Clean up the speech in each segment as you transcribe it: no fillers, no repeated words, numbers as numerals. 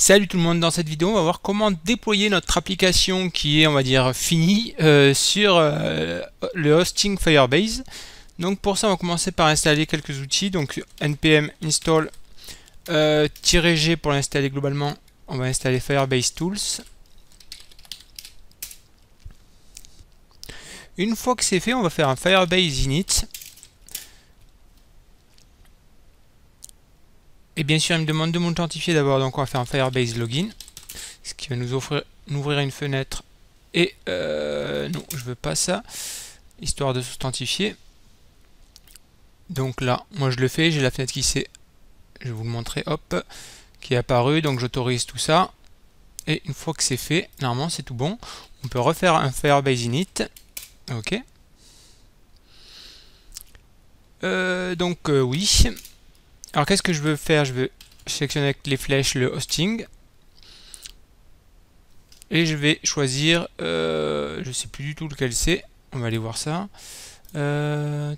Salut tout le monde, dans cette vidéo on va voir comment déployer notre application qui est on va dire finie sur le hosting Firebase. Donc pour ça on va commencer par installer quelques outils, donc npm install -g pour l'installer globalement. On va installer Firebase Tools. Une fois que c'est fait, on va faire un Firebase init. Et bien sûr, il me demande de m'authentifier d'abord, donc on va faire un Firebase login, ce qui va nous ouvrir une fenêtre. Et non, je veux pas ça, histoire de s'authentifier. Donc là, moi je le fais, j'ai la fenêtre qui s'est, je vais vous le montrer, hop, qui est apparue, donc j'autorise tout ça. Et une fois que c'est fait, normalement c'est tout bon. On peut refaire un Firebase init. Ok. Oui. Alors qu'est-ce que je veux faire? Je veux sélectionner avec les flèches le hosting. Et je vais choisir, je sais plus du tout lequel c'est. On va aller voir ça.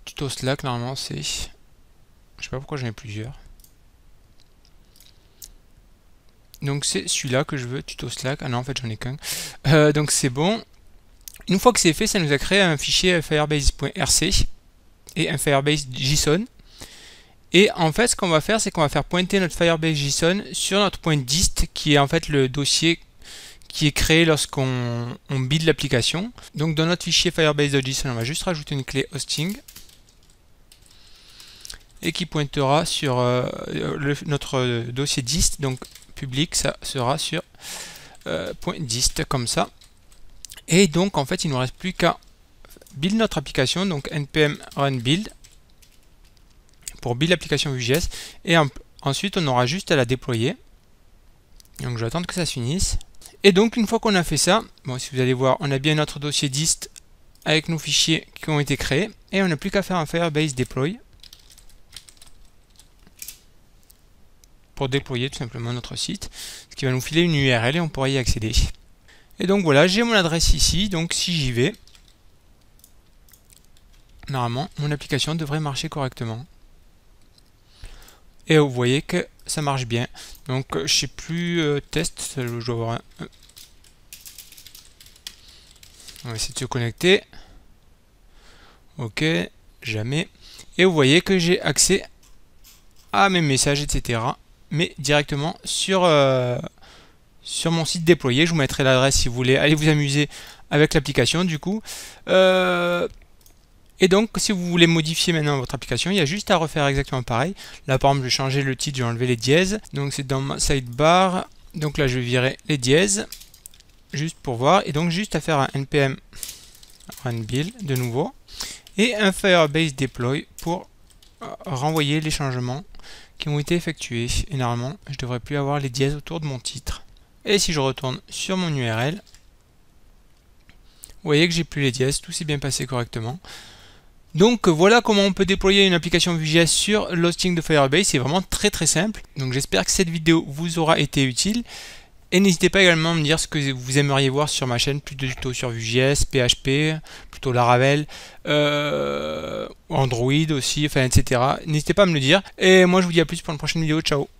Tuto Slack, normalement c'est... Je sais pas pourquoi j'en ai plusieurs. Donc c'est celui-là que je veux, tuto Slack. Ah non, en fait j'en ai qu'un. Donc c'est bon. Une fois que c'est fait, ça nous a créé un fichier firebase.rc et un firebase JSON. Et en fait, ce qu'on va faire, c'est qu'on va faire pointer notre Firebase JSON sur notre point dist, qui est en fait le dossier qui est créé lorsqu'on build l'application. Donc dans notre fichier Firebase.json, on va juste rajouter une clé hosting et qui pointera sur notre dossier dist. Donc public, ça sera sur point dist comme ça. Et donc en fait, il ne nous reste plus qu'à build notre application. Donc npm run build pour build l'application Vue.js, et ensuite on aura juste à la déployer. Donc je vais attendre que ça se finisse. Et donc une fois qu'on a fait ça, bon, si vous allez voir, on a bien notre dossier dist avec nos fichiers qui ont été créés, et on n'a plus qu'à faire un Firebase deploy pour déployer tout simplement notre site, ce qui va nous filer une URL et on pourra y accéder. Et donc voilà, j'ai mon adresse ici, donc si j'y vais, normalement mon application devrait marcher correctement. Et vous voyez que ça marche bien. Donc je sais plus, test, je dois avoir un... On va essayer de se connecter. Ok, jamais. Et vous voyez que j'ai accès à mes messages, etc. Mais directement sur mon site déployé. Je vous mettrai l'adresse si vous voulez aller vous amuser avec l'application du coup. Et donc, si vous voulez modifier maintenant votre application, il y a juste à refaire exactement pareil. Là, par exemple, je vais changer le titre, je vais enlever les dièses. Donc, c'est dans ma sidebar. Donc là, je vais virer les dièses, juste pour voir. Et donc, juste à faire un npm run build de nouveau. Et un Firebase deploy pour renvoyer les changements qui ont été effectués. Et normalement, je ne devrais plus avoir les dièses autour de mon titre. Et si je retourne sur mon URL, vous voyez que j'ai plus les dièses, tout s'est bien passé correctement. Donc voilà comment on peut déployer une application Vue.js sur l'hosting de Firebase, c'est vraiment très simple. Donc j'espère que cette vidéo vous aura été utile. Et n'hésitez pas également à me dire ce que vous aimeriez voir sur ma chaîne, plus de tutos sur Vue.js, PHP, plutôt Laravel, Android aussi, enfin etc. N'hésitez pas à me le dire. Et moi je vous dis à plus pour une prochaine vidéo, ciao.